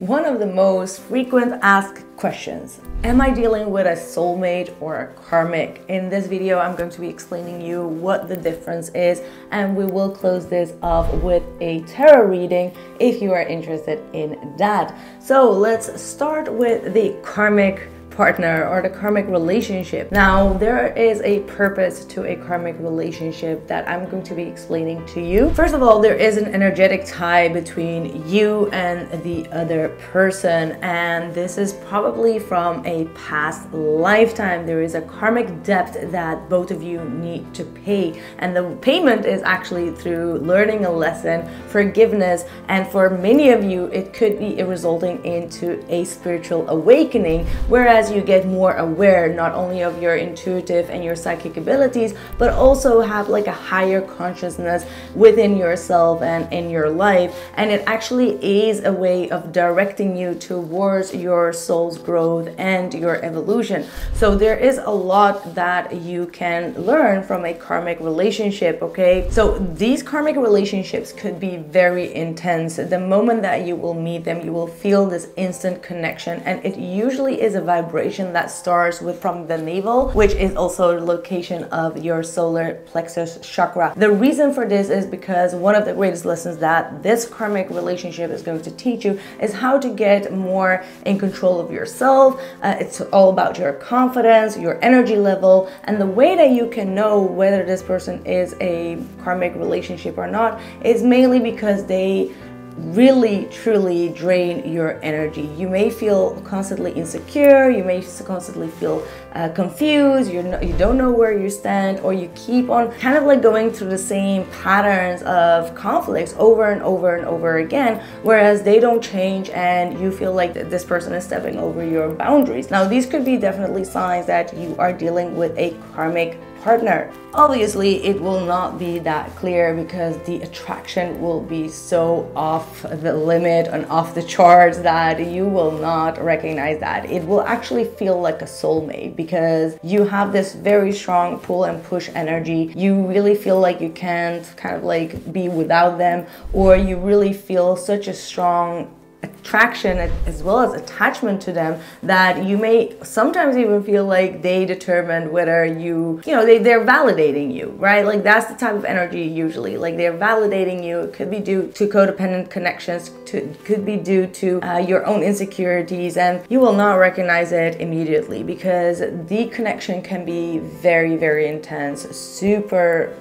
One of the most frequent asked questions: am I dealing with a soulmate or a karmic? In this video, I'm going to be explaining you what the difference is, and we will close this off with a tarot reading if you are interested in that. So let's start with the karmic partner or the karmic relationship. Now, there is a purpose to a karmic relationship that I'm going to be explaining to you. First of all, there is an energetic tie between you and the other person, and this is probably from a past lifetime. There is a karmic debt that both of you need to pay, and the payment is actually through learning a lesson, forgiveness, and for many of you it could be resulting into a spiritual awakening, whereas you get more aware not only of your intuitive and your psychic abilities, but also have like a higher consciousness within yourself and in your life, and it actually is a way of directing you towards your soul's growth and your evolution. So there is a lot that you can learn from a karmic relationship. Okay, so these karmic relationships could be very intense. The moment that you will meet them, you will feel this instant connection, and it usually is a vibration that starts from the navel, which is also the location of your solar plexus chakra. The reason for this is because one of the greatest lessons that this karmic relationship is going to teach you is how to get more in control of yourself. It's all about your confidence, your energy level, and the way that you can know whether this person is a karmic relationship or not is mainly because they really truly drain your energy. You may feel constantly insecure, you may constantly feel confused, you don't know where you stand, or you keep on kind of like going through the same patterns of conflicts over and over and over again, whereas they don't change and you feel like this person is stepping over your boundaries. Now, these could be definitely signs that you are dealing with a karmic partner. Obviously, it will not be that clear because the attraction will be so off the limit and off the charts that you will not recognize that. It will actually feel like a soulmate because you have this very strong pull and push energy. You really feel like you can't kind of like be without them, or you really feel such a strong attraction as well as attachment to them that you may sometimes even feel like they determined whether they're validating you, right? Like that's the type of energy usually, like they're validating you. It could be due to codependent connections, could be due to your own insecurities, and you will not recognize it immediately because the connection can be very, very intense, super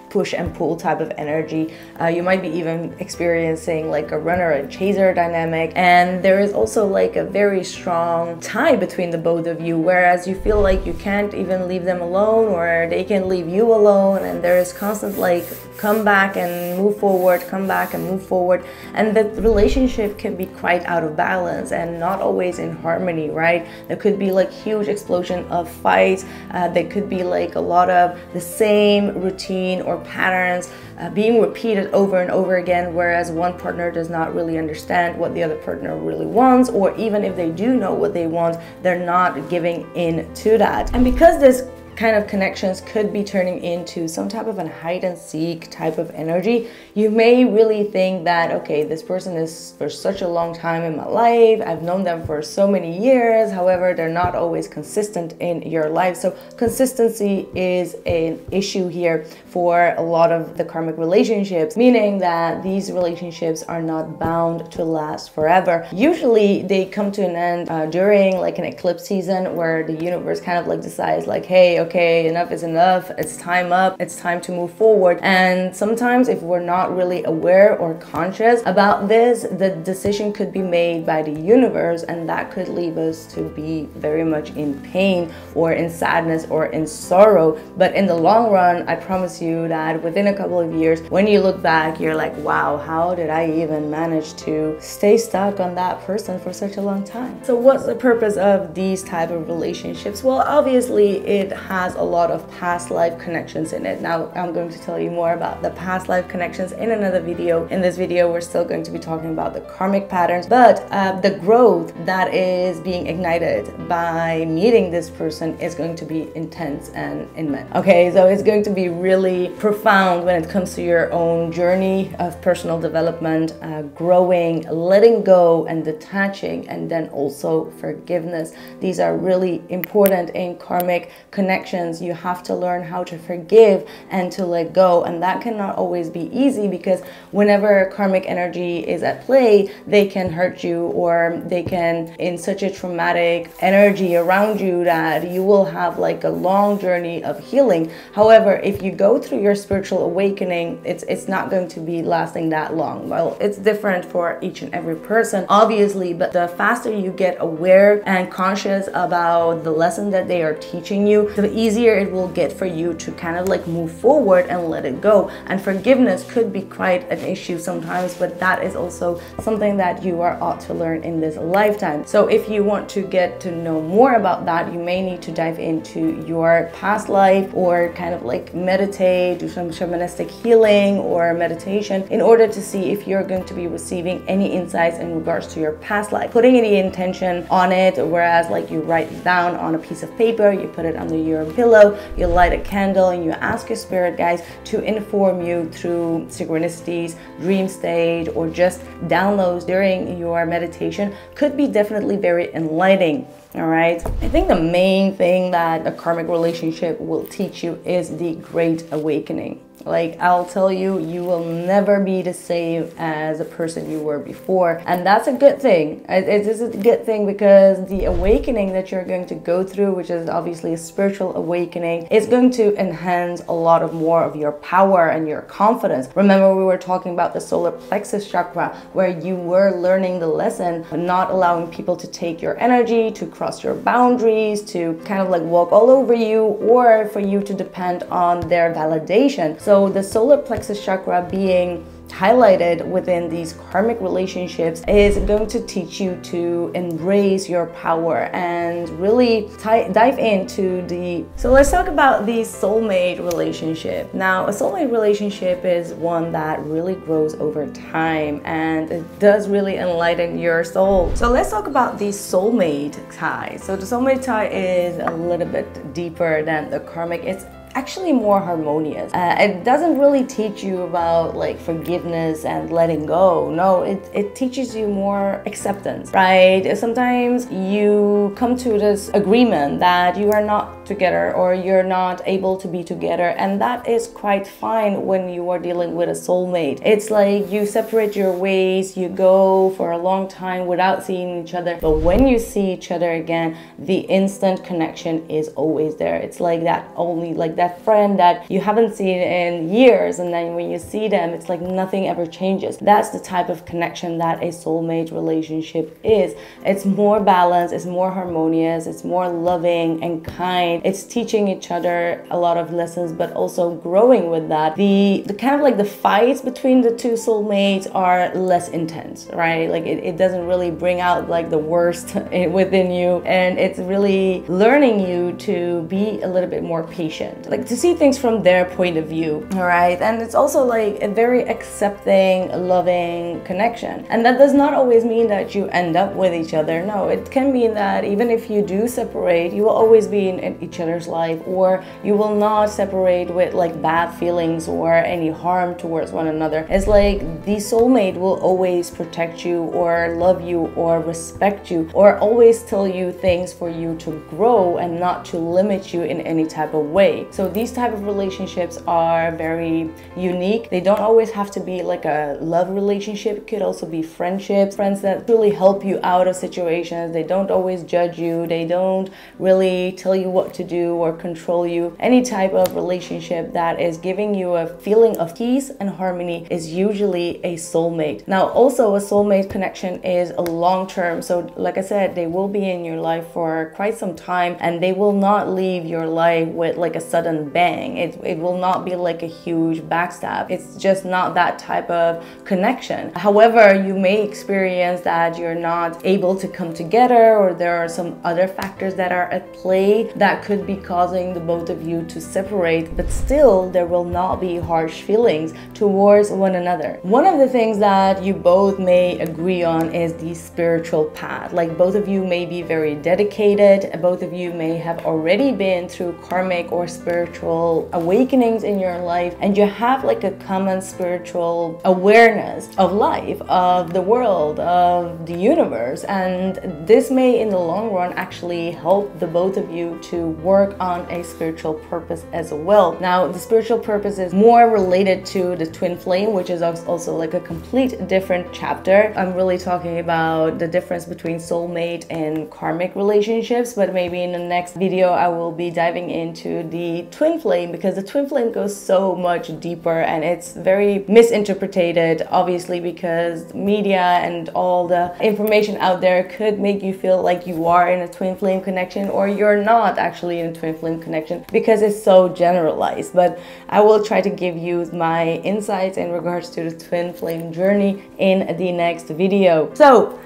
push and pull type of energy. You might be even experiencing like a runner and chaser dynamic, and there is also like a very strong tie between the both of you, whereas you feel like you can't even leave them alone or they can leave you alone, and there is constant like come back and move forward, come back and move forward, and the relationship can be quite out of balance and not always in harmony, right? There could be like huge explosion of fights. There could be like a lot of the same routine or patterns being repeated over and over again, whereas one partner does not really understand what the other partner really wants, or even if they do know what they want, they're not giving in to that. And because this kind of connections could be turning into some type of a hide and seek type of energy, you may really think that, okay, this person is for such a long time in my life, I've known them for so many years, however they're not always consistent in your life. So consistency is an issue here for a lot of the karmic relationships, meaning that these relationships are not bound to last forever. Usually they come to an end during like an eclipse season where the universe kind of like decides like, hey, okay, enough is enough, it's time up, it's time to move forward. And sometimes if we're not really aware or conscious about this, the decision could be made by the universe, and that could leave us to be very much in pain or in sadness or in sorrow. But in the long run, I promise you that within a couple of years, when you look back, you're like, wow, how did I even manage to stay stuck on that person for such a long time? So what's the purpose of these type of relationships? Well, obviously it has a lot of past life connections in it. Now, I'm going to tell you more about the past life connections in another video. In this video, we're still going to be talking about the karmic patterns, but the growth that is being ignited by meeting this person is going to be intense and immense. Okay, so it's going to be really really profound when it comes to your own journey of personal development, growing, letting go and detaching, and then also forgiveness. These are really important in karmic connections. You have to learn how to forgive and to let go, and that cannot always be easy, because whenever karmic energy is at play, they can hurt you, or they can in such a traumatic energy around you that you will have like a long journey of healing. However, if you go through your spiritual awakening, it's not going to be lasting that long. Well, it's different for each and every person, obviously, but the faster you get aware and conscious about the lesson that they are teaching you, the easier it will get for you to kind of like move forward and let it go. And forgiveness could be quite an issue sometimes, but that is also something that you are ought to learn in this lifetime. So if you want to get to know more about that, you may need to dive into your past life, or kind of like meditate, do some shamanistic healing or meditation in order to see if you're going to be receiving any insights in regards to your past life. Putting any intention on it, whereas like you write it down on a piece of paper, you put it under your pillow, you light a candle, and you ask your spirit guides to inform you through synchronicities, dream state, or just downloads during your meditation, could be definitely very enlightening. All right. I think the main thing that a karmic relationship will teach you is the Great Awakening. Like, I'll tell you, you will never be the same as a person you were before. And that's a good thing. It is a good thing, because the awakening that you're going to go through, which is obviously a spiritual awakening, is going to enhance a lot of more of your power and your confidence. Remember, we were talking about the solar plexus chakra, where you were learning the lesson, not allowing people to take your energy, to cross your boundaries, to kind of like walk all over you, or for you to depend on their validation. So the solar plexus chakra being highlighted within these karmic relationships is going to teach you to embrace your power and really dive into the... So let's talk about the soulmate relationship. Now, a soulmate relationship is one that really grows over time, and it does really enlighten your soul. So let's talk about the soulmate tie. So the soulmate tie is a little bit deeper than the karmic. It's actually more harmonious. It doesn't really teach you about like forgiveness and letting go. No, it teaches you more acceptance, right? Sometimes you come to this agreement that you are not together, or you're not able to be together, and that is quite fine when you are dealing with a soulmate. It's like you separate your ways, you go for a long time without seeing each other, but when you see each other again, the instant connection is always there. It's like that, only like that friend that you haven't seen in years, and then when you see them, it's like nothing ever changes. That's the type of connection that a soulmate relationship is. It's more balanced, it's more harmonious, it's more loving and kind. It's teaching each other a lot of lessons, but also growing with that. The kind of like the fights between the two soulmates are less intense, right? Like it doesn't really bring out like the worst within you, and it's really learning you to be a little bit more patient, like to see things from their point of view. All right. And it's also like a very accepting, loving connection. And that does not always mean that you end up with each other. No, it can mean that even if you do separate, you will always be in each other's life, or you will not separate with like bad feelings or any harm towards one another. It's like the soulmate will always protect you, or love you, or respect you, or always tell you things for you to grow and not to limit you in any type of way. So these type of relationships are very unique. They don't always have to be like a love relationship. It could also be friendships, friends that really help you out of situations. They don't always judge you. They don't really tell you what to do or control you. Any type of relationship that is giving you a feeling of peace and harmony is usually a soulmate. Now, also a soulmate connection is a long-term. So like I said, they will be in your life for quite some time, and they will not leave your life with like a sudden bang. It will not be like a huge backstab. It's just not that type of connection. However, you may experience that you're not able to come together, or there are some other factors that are at play that that could be causing the both of you to separate, but still there will not be harsh feelings towards one another. One of the things that you both may agree on is the spiritual path. Like both of you may be very dedicated, both of you may have already been through karmic or spiritual awakenings in your life, and you have like a common spiritual awareness of life, of the world, of the universe, and this may in the long run actually help the both of you to work on a spiritual purpose as well. Now the spiritual purpose is more related to the twin flame, which is also like a complete different chapter. I'm really talking about the difference between soulmate and karmic relationships, but maybe in the next video I will be diving into the twin flame, because the twin flame goes so much deeper and it's very misinterpreted, obviously, because media and all the information out there could make you feel like you are in a twin flame connection or you're not actually in a twin flame connection because it's so generalized. But I will try to give you my insights in regards to the twin flame journey in the next video. So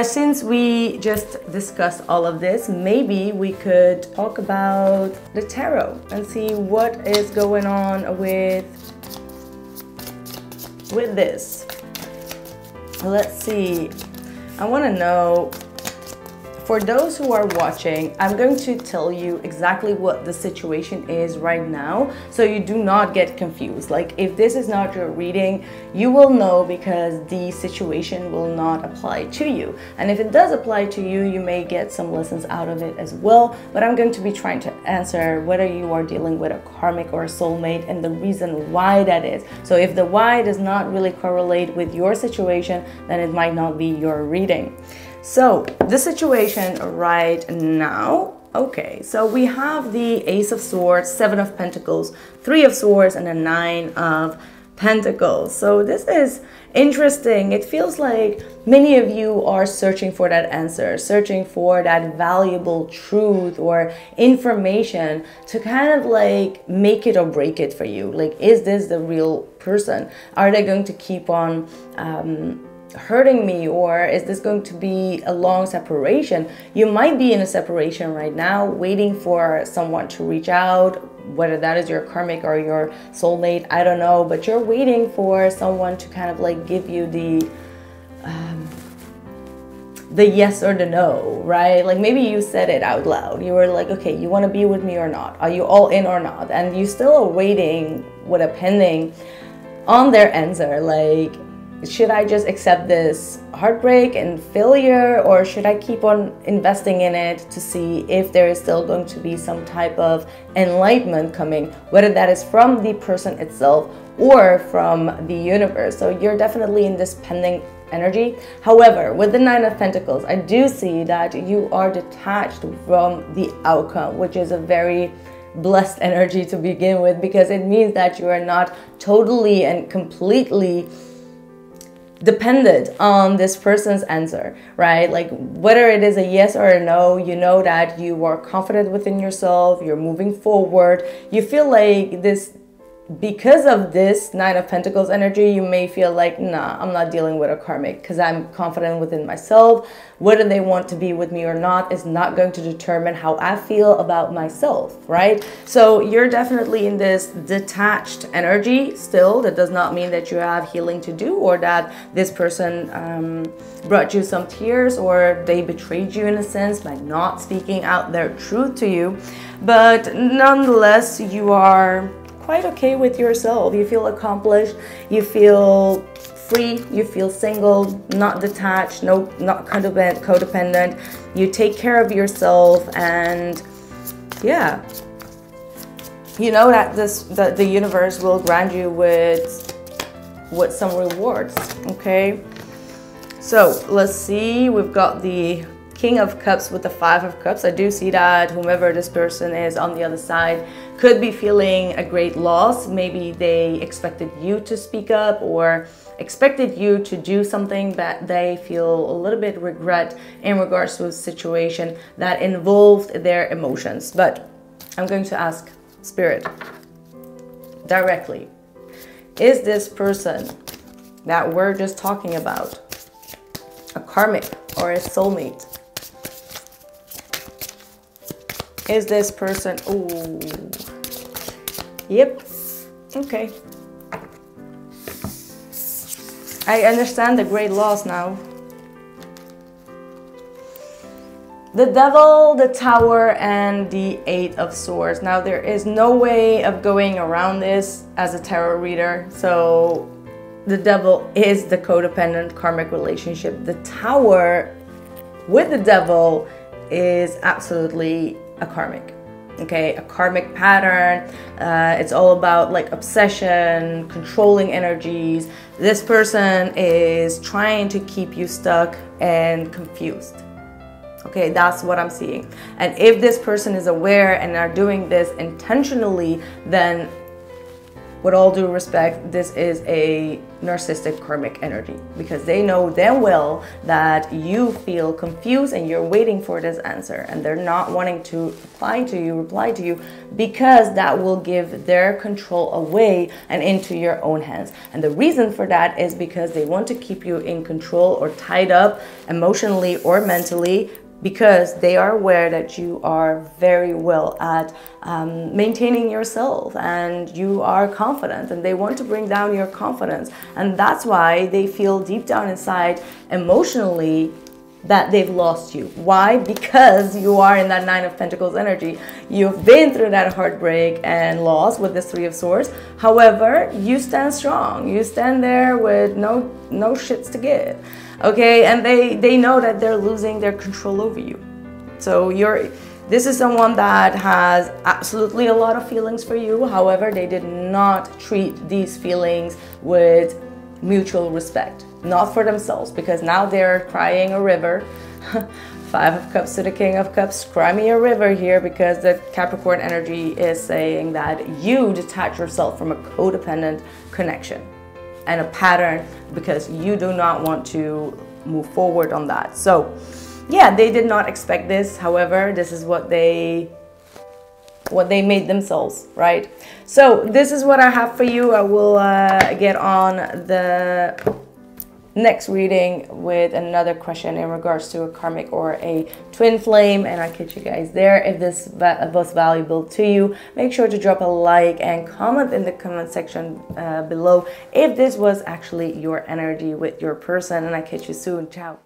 since we just discussed all of this, maybe we could talk about the tarot and see what is going on with this. Let's see. I want to know, for those who are watching, I'm going to tell you exactly what the situation is right now, so you do not get confused. Like if this is not your reading, you will know because the situation will not apply to you. And if it does apply to you, you may get some lessons out of it as well. But I'm going to be trying to answer whether you are dealing with a karmic or a soulmate and the reason why that is. So if the why does not really correlate with your situation, then it might not be your reading. So the situation right now, okay, so we have the Ace of Swords, Seven of Pentacles, Three of Swords, and a Nine of Pentacles. So this is interesting. It feels like many of you are searching for that answer, searching for that valuable truth or information to kind of like make it or break it for you. Like, is this the real person? Are they going to keep on hurting me, or is this going to be a long separation? You might be in a separation right now, waiting for someone to reach out, whether that is your karmic or your soulmate, I don't know, but you're waiting for someone to kind of like give you the yes or the no, right? Like maybe you said it out loud. You were like, okay, you want to be with me or not? Are you all in or not? And you still are waiting with a pending on their answer. Like, should I just accept this heartbreak and failure, or should I keep on investing in it to see if there is still going to be some type of enlightenment coming, whether that is from the person itself or from the universe? So you're definitely in this pending energy. However, with the Nine of Pentacles, I do see that you are detached from the outcome, which is a very blessed energy to begin with, because it means that you are not totally and completely dependent on this person's answer, right? Like whether it is a yes or a no, you know that you are confident within yourself, you're moving forward, you feel like this. Because of this Nine of Pentacles energy, you may feel like, nah, I'm not dealing with a karmic because I'm confident within myself. Whether they want to be with me or not is not going to determine how I feel about myself, right? So you're definitely in this detached energy still. That does not mean that you have healing to do, or that this person brought you some tears, or they betrayed you in a sense by not speaking out their truth to you. But nonetheless, you are quite okay with yourself. You feel accomplished, you feel free, you feel single, not detached, not codependent. You take care of yourself, and yeah, you know that the universe will grant you with some rewards. Okay, so let's see, we've got the King of Cups with the Five of Cups. I do see that whomever this person is on the other side could be feeling a great loss. Maybe they expected you to speak up or expected you to do something that they feel a little bit regret in regards to a situation that involved their emotions. But I'm going to ask Spirit directly, is this person that we're just talking about a karmic or a soulmate? Is this person... Oh, yep. Okay. I understand the great loss now. The Devil, the Tower, and the Eight of Swords. Now, there is no way of going around this as a tarot reader. So, the Devil is the codependent karmic relationship. The Tower with the Devil is absolutely a karmic. Okay, a karmic pattern. It's all about like obsession, controlling energies. This person is trying to keep you stuck and confused. Okay, that's what I'm seeing. And if this person is aware and are doing this intentionally, then with all due respect, this is a narcissistic karmic energy, because they know damn well that you feel confused and you're waiting for this answer, and they're not wanting to reply to you because that will give their control away and into your own hands. And the reason for that is because they want to keep you in control or tied up emotionally or mentally, because they are aware that you are very well at maintaining yourself and you are confident, and they want to bring down your confidence. And that's why they feel deep down inside emotionally that they've lost you. Why? Because you are in that Nine of Pentacles energy. You've been through that heartbreak and loss with this Three of Swords. However, you stand strong. You stand there with no shits to give. Okay, and they know that they're losing their control over you. So this is someone that has absolutely a lot of feelings for you. However, they did not treat these feelings with mutual respect. Not for themselves, because now they're crying a river. Five of Cups to the King of Cups. Cry me a river here, because the Capricorn energy is saying that you detach yourself from a codependent connection and a pattern, because you do not want to move forward on that. So yeah, they did not expect this. However, this is what they made themselves, right? So this is what I have for you. I will get on the next reading with another question in regards to a karmic or a twin flame, and I'll catch you guys there. If this was valuable to you, make sure to drop a like and comment in the comment section below if this was actually your energy with your person, and I'll catch you soon. Ciao.